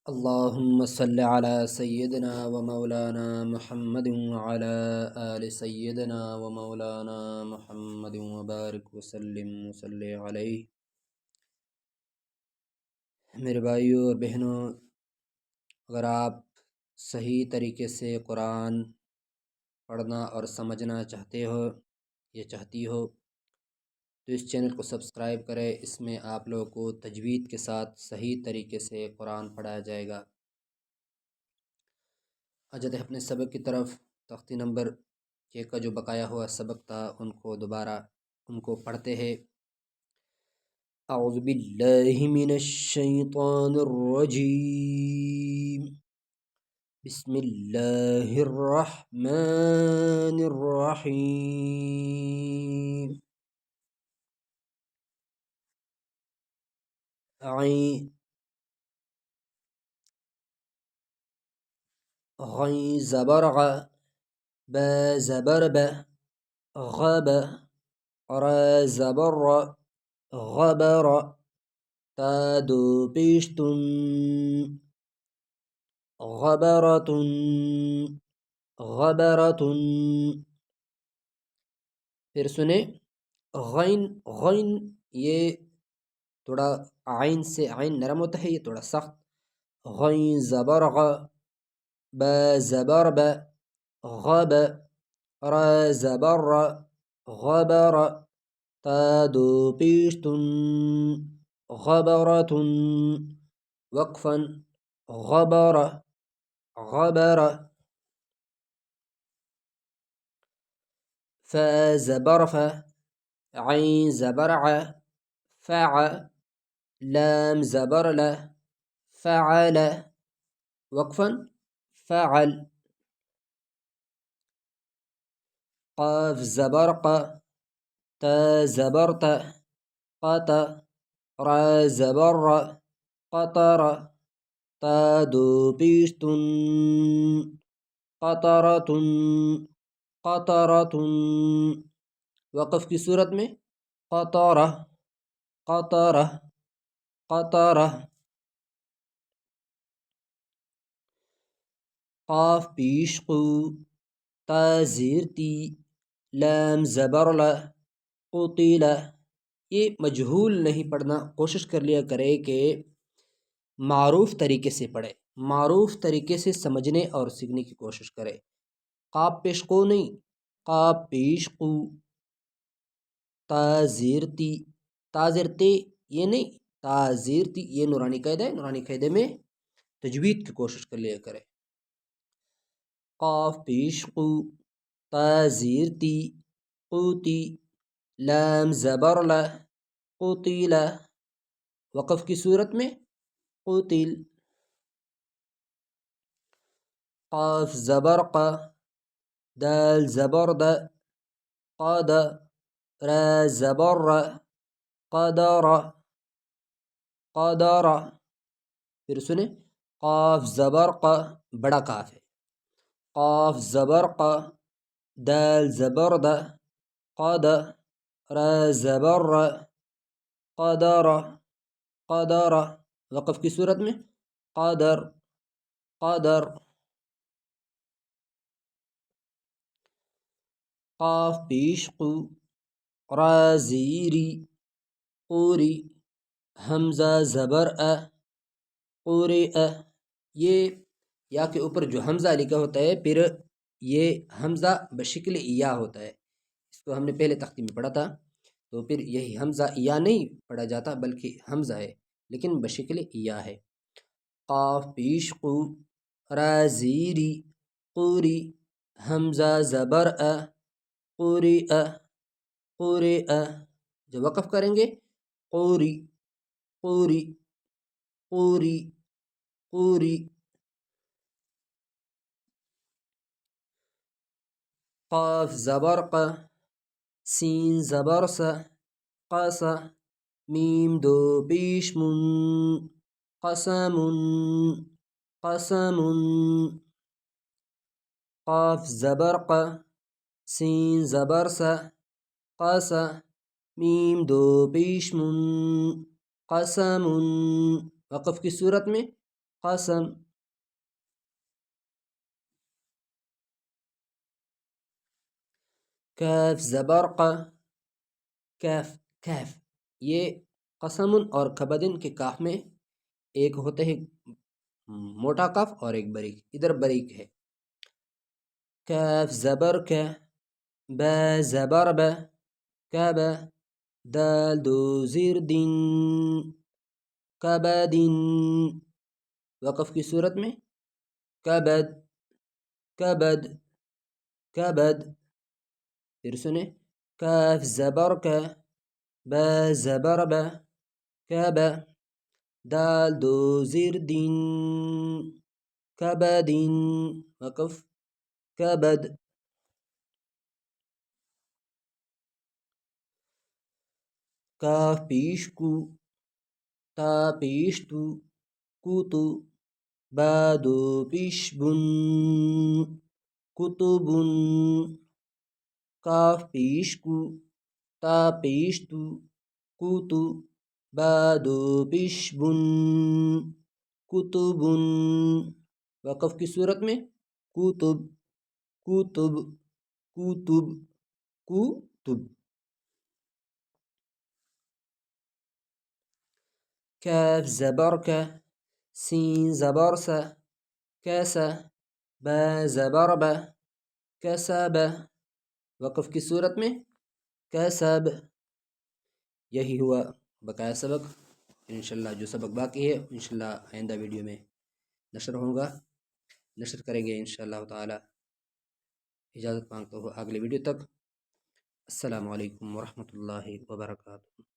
اللهم صل على سيدنا ومولانا محمد وعلى آل سيدنا ومولانا محمد وبارک وسلم وصلی علیہ۔ میرے بھائیوں اور بہنوں، اگر آپ صحیح طریقے سے قرآن پڑھنا اور سمجھنا چاہتے ہو یا چاہتی ہو تو اس چینل کو سبسکرائب کریں۔ اس میں آپ لوگوں کو تجوید کے ساتھ صحیح طریقے سے قرآن پڑھایا جائے گا۔ اجت اپنے سبق کی طرف۔ تختی نمبر 6 کا جو بقایا ہوا سبق تھا ان کو پڑھتے ہیں۔ اعوذ باللہ من الشیطان الرجیم، بسم اللہ الرحمن الرحیم۔ غین زبر غ، با زبر ب، غب، را زبر ر، غبر، تا دو پیشتن، غبرتن، غبرتن۔ پھر سنیں، غین غین یہ تھوڑا عین سے عین نرم ہوتا ہے، یہ تھوڑا سخت۔ غین زبر غ، با زبر ب، غب، را زبر ر، غبر، تا دو پیشتن، غبرتن، وقفا، غبر، غبر۔ فا زبر ف، عین زبر ع، فع، لام زبر ل، فعل، وقفا، فعل۔ قاف زبر ق، تا زبر ت، قط، را زبر ر، قطر، تا دو پیشتن، قطرتن، قطرتن۔ وقف کی صورت میں قطرہ، قطرہ، قطرہ۔ قاف پیش قو، تا زیر تی، لام زبر ل، قتل۔ یہ مجہول نہیں پڑھنا، کوشش کر لیا کرے کہ معروف طریقے سے پڑھے، معروف طریقے سے سمجھنے اور سیکھنے کی کوشش کرے۔ قاف پیش قو نہیں، قاف پیش قو، تا زیر تی، تا زیر تی یہ نہیں، تا زیر تی یہ نورانی قاعدہ ہے، نورانی قاعدے میں تجوید کی کوشش کر لیا کرے۔ قاف پیش قو، تا زیر تی، قوتی، لام زبر ل، قتل، وقف کی صورت میں قتل۔ قاف زبر ق، دال زبر د، قد، را زبر ر، قدر، قدر۔ پھر سنیں، قاف زبر ق، بڑا قاف ہے، قاف زبر ق، دال زبر د، قد، را زبر ر، قدر، قدر، وقف کی صورت میں قدر، قدر۔ قاف پیش قو، را زیری، قوری، حمزہ زبر ا، قوری ا۔ یہ یا کے اوپر جو حمزہ لکھا ہوتا ہے پھر یہ حمزہ بشکل یا ہوتا ہے، اس کو ہم نے پہلے تختی میں پڑھا تھا۔ تو پھر یہی حمزہ یا نہیں پڑھا جاتا بلکہ حمزہ ہے، لیکن بشکل یا ہے۔ قاف پیش قو، را زیری، قوری، حمزہ زبر ا، قوری ا، قوری ا۔ جب وقف کریں گے قوری، قوری، قوری، قوری۔ قاف زبر ق، سین زبر س، قص، میم دو پیش من، قسم، قسم۔ قاف زبر ق، سین زبر س، قص، میم دو پیش من، قسم، وقف کی صورت میں قسم. کاف زبر ق، کاف کاف، یہ قسم اور کبدن کے کاف میں ایک ہوتے ہیں موٹا کاف اور ایک بریک، ادھر بریک ہے. کاف زبر کا، با زبر با، کبا، دال دو زیر دن، کبدن. وقف کی صورت میں کبد کبد کبد. پھر سنیں، کاف زبر کا، با زبر با، کبا، دال دو زیر دن، کبدن. وقف کبد. کاف پیش کو، تا پیش تو، کوتو، بادو پیش بن، کتبن. کاف پیش کو، تا پیش تو، کوتو، بادو پیش بن، کتبن. وقف کی صورت میں کتب کتب کتب کتب. کاف زبر کا، سین زبر سا، کیسا، با زبر با، کسب. وقف کی صورت میں کسب. یہی ہوا بقایا سبق. انشاءاللہ جو سبق باقی ہے انشاءاللہ آئندہ ویڈیو میں نشر ہوگا، نشر کریں گے انشاءاللہ تعالی. اجازت مانگتا ہوں اگلے ویڈیو تک. السلام علیکم ورحمۃ اللہ وبرکاتہ.